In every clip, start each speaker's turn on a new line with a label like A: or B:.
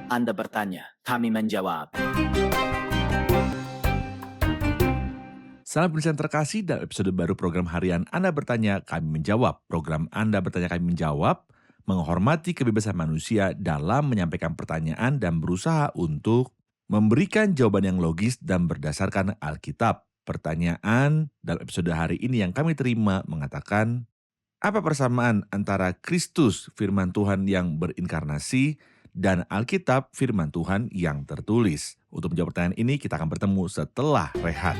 A: Anda bertanya, kami menjawab.
B: Salam Kristen terkasih, dalam episode baru program harian Anda Bertanya, Kami Menjawab. Program Anda Bertanya, Kami Menjawab menghormati kebebasan manusia dalam menyampaikan pertanyaan dan berusaha untuk memberikan jawaban yang logis dan berdasarkan Alkitab. Pertanyaan dalam episode hari ini yang kami terima mengatakan, apa persamaan antara Kristus, firman Tuhan yang berinkarnasi, dan Alkitab, firman Tuhan yang tertulis? Untuk menjawab pertanyaan ini, kita akan bertemu setelah rehat.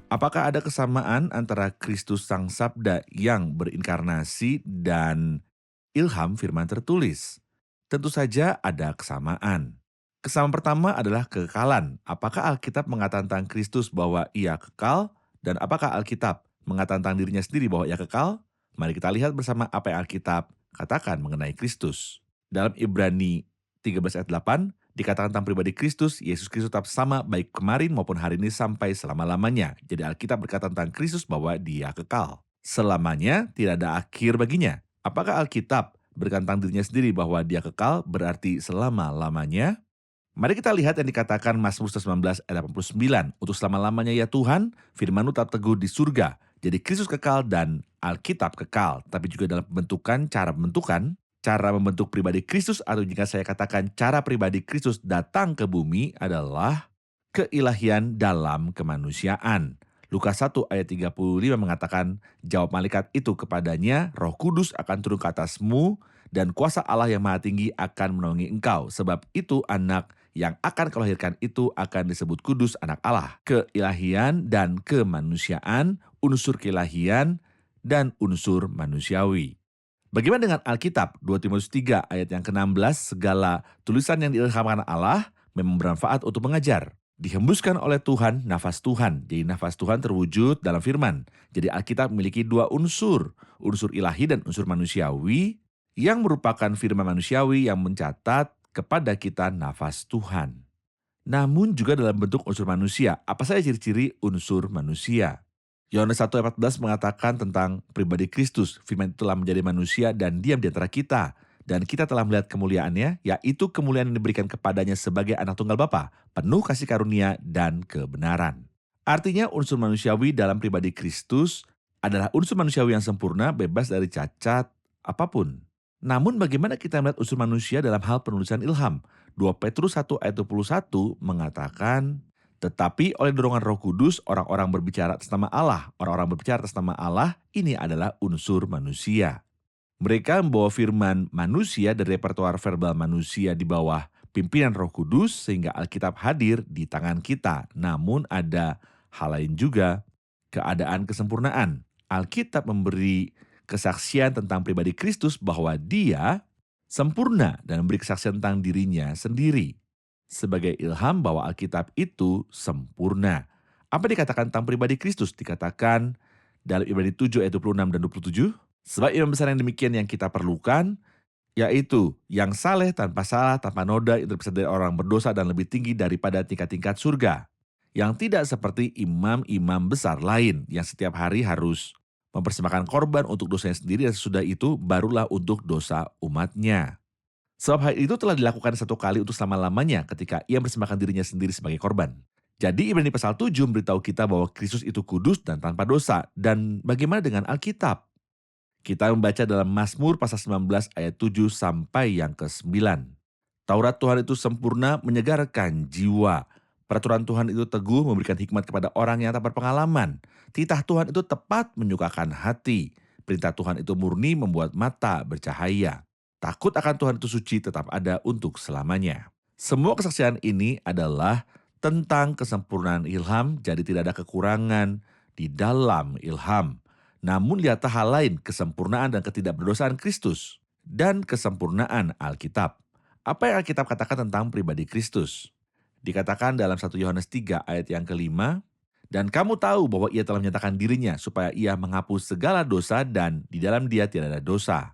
B: Apakah ada kesamaan antara Kristus Sang Sabda yang berinkarnasi dan ilham firman tertulis? Tentu saja ada kesamaan. Kesamaan pertama adalah kekekalan. Apakah Alkitab mengatakan tentang Kristus bahwa ia kekal? Dan apakah Alkitab mengatakan tentang dirinya sendiri bahwa ia kekal? Mari kita lihat bersama apa yang Alkitab katakan mengenai Kristus. Dalam Ibrani 13 ayat 8, dikatakan tentang pribadi Kristus, Yesus Kristus tetap sama baik kemarin maupun hari ini sampai selama-lamanya. Jadi Alkitab berkata tentang Kristus bahwa dia kekal. Selamanya tidak ada akhir baginya. Apakah Alkitab berkata tentang dirinya sendiri bahwa dia kekal berarti selama-lamanya? Mari kita lihat yang dikatakan Mazmur 19 ayat 89. Untuk selama-lamanya ya Tuhan, firman-Mu tetap teguh di surga. Jadi Kristus kekal dan Alkitab kekal. Tapi juga dalam cara membentuk pribadi Kristus, atau jika saya katakan cara pribadi Kristus datang ke bumi adalah keilahian dalam kemanusiaan. Lukas 1 ayat 35 mengatakan, jawab malaikat itu kepadanya, Roh Kudus akan turun ke atasmu dan kuasa Allah yang Maha Tinggi akan menaungi engkau. Sebab itu anak yang akan kau lahirkan itu akan disebut kudus, anak Allah. Keilahian dan kemanusiaan, unsur keilahian dan unsur manusiawi. Bagaimana dengan Alkitab? 2 Timotius 3 ayat yang ke-16, segala tulisan yang diilhamkan Allah memang bermanfaat untuk mengajar. Dihembuskan oleh Tuhan, nafas Tuhan. Jadi nafas Tuhan terwujud dalam firman. Jadi Alkitab memiliki dua unsur ilahi dan unsur manusiawi, yang merupakan firman manusiawi yang mencatat kepada kita nafas Tuhan. Namun juga dalam bentuk unsur manusia. Apa saja ciri-ciri unsur manusia? Yohanes 1 ayat 14 mengatakan tentang pribadi Kristus. Firman itu telah menjadi manusia dan diam di antara kita. Dan kita telah melihat kemuliaannya, yaitu kemuliaan yang diberikan kepadanya sebagai anak tunggal Bapa, penuh kasih karunia dan kebenaran. Artinya unsur manusiawi dalam pribadi Kristus adalah unsur manusiawi yang sempurna, bebas dari cacat apapun. Namun bagaimana kita melihat unsur manusia dalam hal penulisan ilham? 2 Petrus 1 ayat 21 mengatakan, tetapi oleh dorongan Roh Kudus, orang-orang berbicara atas nama Allah. Orang-orang berbicara atas nama Allah, ini adalah unsur manusia. Mereka membawa firman manusia dari repertoar verbal manusia di bawah pimpinan Roh Kudus, sehingga Alkitab hadir di tangan kita. Namun ada hal lain juga, keadaan kesempurnaan. Alkitab memberi kesaksian tentang pribadi Kristus bahwa dia sempurna dan memberi kesaksian tentang dirinya sendiri. Sebagai ilham bahwa Alkitab itu sempurna. Apa dikatakan tentang pribadi Kristus? Dikatakan dalam Ibrani 7 ayat 26 dan 27. Sebab imam besar yang demikian yang kita perlukan, yaitu yang saleh, tanpa salah, tanpa noda, yang terpisah dari orang berdosa dan lebih tinggi daripada tingkat-tingkat surga. Yang tidak seperti imam-imam besar lain yang setiap hari harus mempersembahkan korban untuk dosanya sendiri, dan sesudah itu barulah untuk dosa umatnya. Sebab hal itu telah dilakukan satu kali untuk selama-lamanya ketika ia mempersembahkan dirinya sendiri sebagai korban. Jadi Ibrani pasal 7 memberitahu kita bahwa Kristus itu kudus dan tanpa dosa. Dan bagaimana dengan Alkitab? Kita membaca dalam Mazmur pasal 19 ayat 7 sampai yang ke-9. Taurat Tuhan itu sempurna, menyegarkan jiwa. Peraturan Tuhan itu teguh, memberikan hikmat kepada orang yang tak berpengalaman. Titah Tuhan itu tepat, menyukakan hati. Perintah Tuhan itu murni, membuat mata bercahaya. Takut akan Tuhan itu suci, tetap ada untuk selamanya. Semua kesaksian ini adalah tentang kesempurnaan ilham, jadi tidak ada kekurangan di dalam ilham. Namun lihatlah hal lain, kesempurnaan dan ketidakberdosaan Kristus dan kesempurnaan Alkitab. Apa yang Alkitab katakan tentang pribadi Kristus? Dikatakan dalam 1 Yohanes 3 ayat yang ke-5, Dan kamu tahu bahwa ia telah menyatakan dirinya supaya ia menghapus segala dosa dan di dalam dia tidak ada dosa.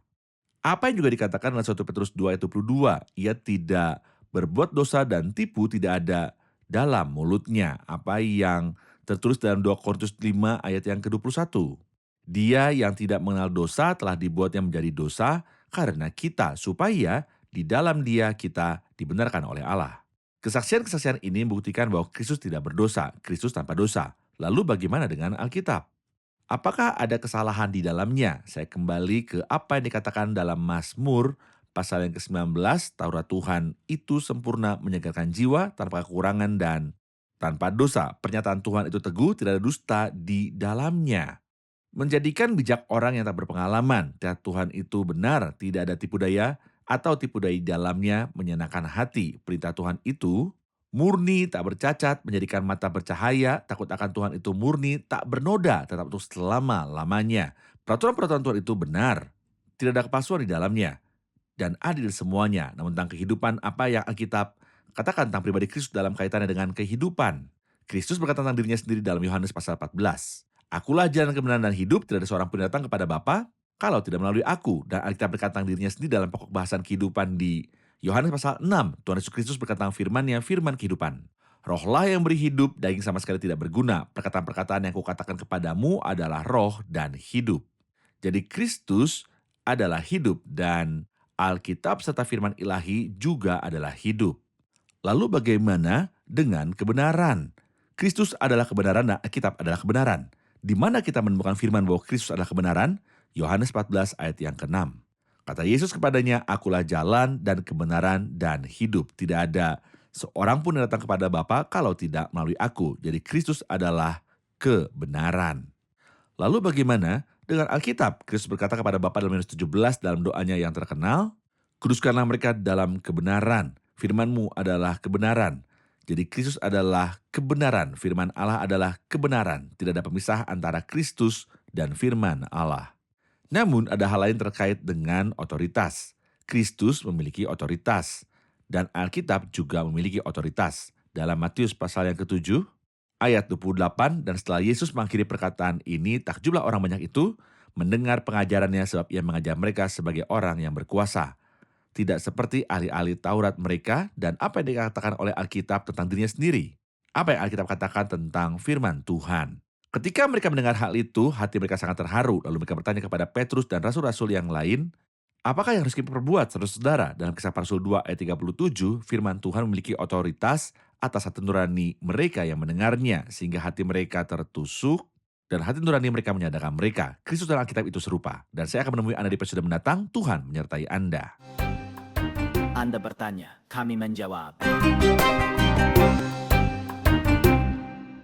B: Apa yang juga dikatakan dalam 1 Petrus 2 ayat 22, ia tidak berbuat dosa dan tipu tidak ada dalam mulutnya. Apa yang tertulis dalam 2 Korintus 5 ayat yang ke-21. Dia yang tidak mengenal dosa telah dibuatnya menjadi dosa karena kita, supaya di dalam dia kita dibenarkan oleh Allah. Kesaksian-kesaksian ini membuktikan bahwa Kristus tidak berdosa, Kristus tanpa dosa. Lalu bagaimana dengan Alkitab? Apakah ada kesalahan di dalamnya? Saya kembali ke apa yang dikatakan dalam Mazmur pasal yang ke-19, Taurat Tuhan itu sempurna menyegarkan jiwa tanpa kekurangan dan tanpa dosa. Pernyataan Tuhan itu teguh, tidak ada dusta di dalamnya. Menjadikan bijak orang yang tak berpengalaman. Tuhan itu benar, tidak ada tipu daya atau tipu daya di dalamnya menyenangkan hati. Perintah Tuhan itu murni, tak bercacat, menjadikan mata bercahaya, takut akan Tuhan itu murni, tak bernoda, tetap untuk selama-lamanya. Peraturan-peraturan Tuhan itu benar, tidak ada kepalsuan di dalamnya, dan adil semuanya. Namun tentang kehidupan, apa yang Alkitab katakan tentang pribadi Kristus dalam kaitannya dengan kehidupan. Kristus berkata tentang dirinya sendiri dalam Yohanes pasal 14. Akulah jalan kebenaran dan hidup, tidak ada seorang pun yang datang kepada Bapa kalau tidak melalui aku. Dan Alkitab berkata tentang dirinya sendiri dalam pokok bahasan kehidupan di Yohanes pasal 6, Tuhan Yesus Kristus berkata tentang firman-Nya, firman kehidupan. Rohlah yang beri hidup, daging sama sekali tidak berguna. Perkataan-perkataan yang kukatakan kepadamu adalah roh dan hidup. Jadi Kristus adalah hidup dan Alkitab serta firman ilahi juga adalah hidup. Lalu bagaimana dengan kebenaran? Kristus adalah kebenaran dan Alkitab adalah kebenaran. Di mana kita menemukan firman bahwa Kristus adalah kebenaran? Yohanes 14 ayat yang ke-6. Kata Yesus kepadanya, akulah jalan dan kebenaran dan hidup. Tidak ada seorang pun yang datang kepada Bapa kalau tidak melalui aku. Jadi Kristus adalah kebenaran. Lalu bagaimana dengan Alkitab? Kristus berkata kepada Bapa dalam Yohanes 17 dalam doanya yang terkenal, kuduskanlah mereka dalam kebenaran. Firman-Mu adalah kebenaran. Jadi Kristus adalah kebenaran. Firman Allah adalah kebenaran. Tidak ada pemisah antara Kristus dan firman Allah. Namun ada hal lain terkait dengan otoritas. Kristus memiliki otoritas dan Alkitab juga memiliki otoritas. Dalam Matius pasal yang ke-7 ayat 28, dan setelah Yesus mengakhiri perkataan ini, takjublah orang banyak itu mendengar pengajarannya sebab ia mengajar mereka sebagai orang yang berkuasa. Tidak seperti ahli-ahli Taurat mereka dan apa yang dikatakan oleh Alkitab tentang dirinya sendiri. Apa yang Alkitab katakan tentang firman Tuhan. Ketika mereka mendengar hal itu, hati mereka sangat terharu. Lalu mereka bertanya kepada Petrus dan rasul-rasul yang lain, apakah yang harus kita perbuat, saudara-saudara? Dalam Kisah para Rasul 2 ayat 37, firman Tuhan memiliki otoritas atas hati nurani mereka yang mendengarnya, sehingga hati mereka tertusuk dan hati nurani mereka menyadarkan mereka. Kristus dalam Alkitab itu serupa. Dan saya akan menemui Anda di episode mendatang. Tuhan menyertai Anda.
A: Anda bertanya, kami menjawab.